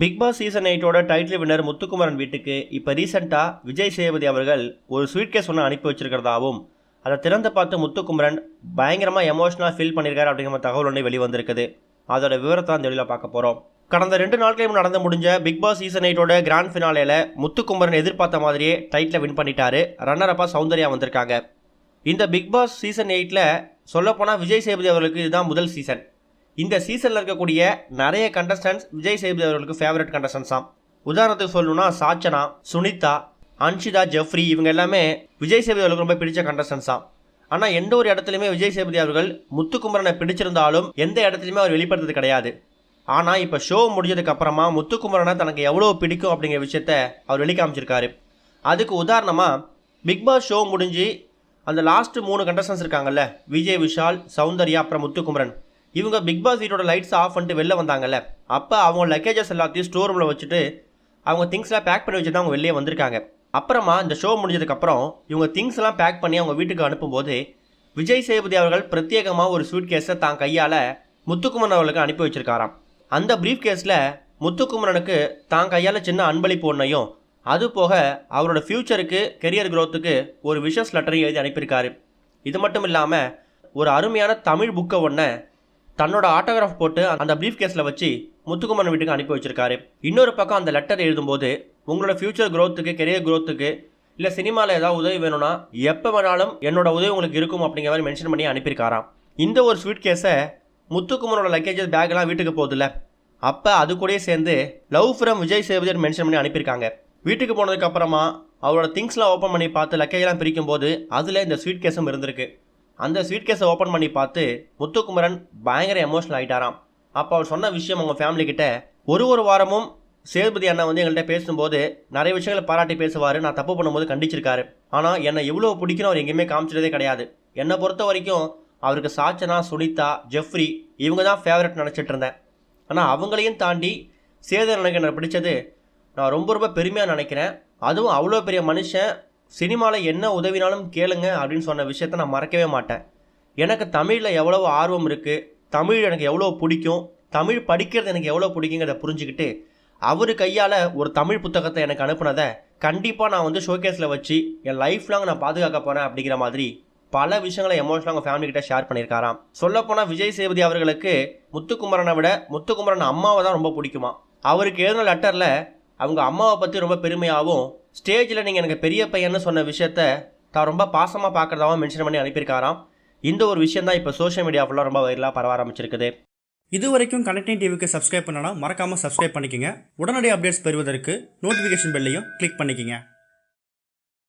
Big boss season 8ஓட title winner Muthukumaran வீட்டுக்கு இப்போ ரீசெண்டாக விஜய் சேதுபதி அவர்கள் ஒரு ஸ்வீட் கேஸ் ஒன்று அனுப்பி வச்சிருக்கிறதாவும் அதை திறந்து பார்த்து முத்துக்குமரன் பயங்கரமாக எமோஷனலாக ஃபீல் பண்ணியிருக்காரு அப்படிங்கிற தகவல் ஒன்று வெளிவந்திருக்குது. அதோட விவரத்தை தான் தெளிவாக பார்க்க போகிறோம். கடந்த 2 நாட்களையும் நடந்து முடிஞ்ச பிக் பாஸ் சீசன் 8ஓட கிராண்ட் ஃபினாலேல முத்துக்குமரன் எதிர்பார்த்த மாதிரியே டைட்டில் வின் பண்ணிட்டாரு. ரன்னரப்பாக சௌந்தர்யா வந்திருக்காங்க. இந்த பிக் பாஸ் சீசன் 8ல் சொல்லப்போனால் விஜய் சேதுபதி அவர்களுக்கு இதுதான் முதல் சீசன். இந்த சீசனில் இருக்கக்கூடிய நிறைய கண்டஸ்டன்ட்ஸ் விஜய் சேதுபதி அவர்களுக்கு ஃபேவரட் கண்டஸ்டன்ஸ் தான். உதாரணத்துக்கு சொல்லணும்னா சாச்சனா, சுனிதா, அன்ஷிதா, ஜெஃப்ரி இவங்க எல்லாமே விஜய் சேதுபதி அவர்களுக்கு ரொம்ப பிடிச்ச கண்டஸ்டன்ஸ் தான். ஆனால் எந்த ஒரு இடத்துலையுமே விஜய் சேதுபதி அவர்கள் முத்துக்குமரனை பிடிச்சிருந்தாலும் எந்த இடத்துலையுமே அவர் வெளிப்படுத்துறது கிடையாது. ஆனால் இப்போ ஷோ முடிஞ்சதுக்கு அப்புறமா முத்துக்குமரனை தனக்கு எவ்வளோ பிடிக்கும் அப்படிங்கிற விஷயத்த அவர் வெளிக்காமிச்சிருக்காரு. அதுக்கு உதாரணமாக பிக் பாஸ் ஷோ முடிஞ்சு அந்த லாஸ்ட் 3 கண்டஸ்டன்ஸ் இருக்காங்கல்ல, விஜய், விஷால், சௌந்தர்யா, அப்புறம் முத்துக்குமரன், இவங்க பிக் பாஸ் வீட்டோட லைட்ஸ் ஆஃப் பண்ணிட்டு வெளில வந்தாங்கல்ல, அப்போ அவங்க லக்கேஜஸ் எல்லாத்தையும் ஸ்டோர் ரூமில் வச்சுட்டு அவங்க திங்ஸ்லாம் பேக் பண்ணி வச்சுட்டு அவங்க வெளியே வந்திருக்காங்க. அப்புறமா இந்த ஷோ முடிஞ்சதுக்கப்புறம் இவங்க திங்ஸ் எல்லாம் பேக் பண்ணி அவங்க வீட்டுக்கு அனுப்பும்போது விஜய் சேதுபதி அவர்கள் பிரத்யேகமாக ஒரு ஸ்வீட் கேஸை தான் கையால் முத்துக்குமரன் அவர்களுக்கு அனுப்பி வச்சிருக்காராம். அந்த ப்ரீஃப் கேஸில் முத்துக்குமரனுக்கு தான் கையால் சின்ன அன்பளிப்பு ஒன்றையும், அது போக அவரோட ஃப்யூச்சருக்கு கெரியர் க்ரோத்துக்கு ஒரு விஷஸ் லெட்டரையும் எழுதி அனுப்பியிருக்காரு. இது மட்டும் இல்லாமல் ஒரு அருமையான தமிழ் புக்கை ஒன்றை தன்னோட ஆட்டோகிராஃப் போட்டு அந்த ப்ரீஃப் கேஸில் வச்சு முத்துக்குமரன் வீட்டுக்கு அனுப்பி வச்சிருக்காரு. இன்னொரு பக்கம் அந்த லெட்டர் எழுதும்போது உங்களோட ஃப்யூச்சர் க்ரோத்துக்கு, கெரியர் க்ரோத்துக்கு இல்லை சினிமாவில் ஏதாவது உதவி வேணும்னா எப்போ வேணாலும் என்னோட உதவி உங்களுக்கு இருக்கும் அப்படிங்கிற மாதிரி மென்ஷன் பண்ணி அனுப்பியிருக்காராம். இந்த ஒரு ஸ்வீட் கேஸை முத்துக்குமரோட லக்கேஜஸ் பேக்கெல்லாம் வீட்டுக்கு போகுதுல்ல, அப்போ அது கூடயே சேர்ந்து love from Vijay Sethupathi mention பண்ணி அனுப்பியிருக்காங்க. வீட்டுக்கு போனதுக்கு அப்புறமா அவரோட திங்ஸ்லாம் ஓப்பன் பண்ணி பார்த்து லக்கேஜெலாம் பிரிக்கும் போது அதில் இந்த ஸ்வீட் கேஸும் இருந்திருக்கு. அந்த ஸ்வீட் கேஸை ஓப்பன் பண்ணி பார்த்து முத்துக்குமரன் பயங்கர எமோஷனல் ஆகிட்டாராம். அப்போ அவர் சொன்ன விஷயம் அவங்க ஃபேமிலிக்கிட்ட, ஒரு வாரமும் சேதுபதி அண்ணா வந்து எங்கள்கிட்ட பேசும்போது நிறைய விஷயங்களை பாராட்டி பேசுவார், நான் தப்பு பண்ணும்போது கண்டிச்சிருக்காரு. ஆனால் என்னை இவ்வளோ பிடிக்கணும் அவர் எங்கேயுமே காமிச்சிட்டதே கிடையாது. என்னை பொறுத்த வரைக்கும் அவருக்கு சாச்சனா, சுனிதா, ஜெஃப்ரி இவங்க தான் ஃபேவரட் நினச்சிட்டு இருந்தேன். ஆனால் அவங்களையும் தாண்டி சேது எனக்கு பிடிச்சது நான் ரொம்ப பெருமையாக நினைக்கிறேன். அதுவும் அவ்வளோ பெரிய மனுஷன் சினிமாவில் என்ன உதவினாலும் கேளுங்க அப்படின்னு சொன்ன விஷயத்த நான் மறக்கவே மாட்டேன். எனக்கு தமிழில் எவ்வளோ ஆர்வம் இருக்குது, தமிழ் எனக்கு எவ்வளோ பிடிக்கும், தமிழ் படிக்கிறது எனக்கு எவ்வளோ பிடிக்குங்கிறத புரிஞ்சுக்கிட்டு அவர் கையால் ஒரு தமிழ் புத்தகத்தை எனக்கு அனுப்புனதை கண்டிப்பாக நான் வந்து ஷோகேஸில் வச்சு என் லைஃப் லாங் நான் பாதுகாக்க போகிறேன் அப்படிங்கிற மாதிரி பல விஷயங்களை எமோஷனலாக அவங்க ஃபேமிலிக்கிட்ட ஷேர் பண்ணியிருக்காராம். சொல்லப்போனால் விஜய் சேதுபதி அவர்களுக்கு முத்துக்குமரனை விட முத்துக்குமரன் அம்மாவை தான் ரொம்ப பிடிக்குமா. அவருக்கு எழுதின லெட்டரில் அவங்க அம்மாவை பற்றி ரொம்ப பெருமையாகவும், ஸ்டேஜில் நீங்கள் எனக்கு பெரிய பையன்னு சொன்ன விஷயத்த தான் ரொம்ப பாசமாக பார்க்குறதாகவும் மென்ஷன் பண்ணி அனுப்பியிருக்காராம். இந்த ஒரு விஷயம் தான் இப்போ சோஷியல் மீடியா ஃபுல்லாக ரொம்ப வைரலாக பரவ ஆரம்பிச்சிருக்குது. இது வரைக்கும் கனெக்டிங் டிவிக்கு சப்ஸ்கிரைப் பண்ணனா மறக்காமல் சப்ஸ்கிரைப் பண்ணிக்கங்க. உடனடி அப்டேட்ஸ் பெறுவதற்கு நோட்டிஃபிகேஷன் பெல்லையும் கிளிக் பண்ணிக்கங்க.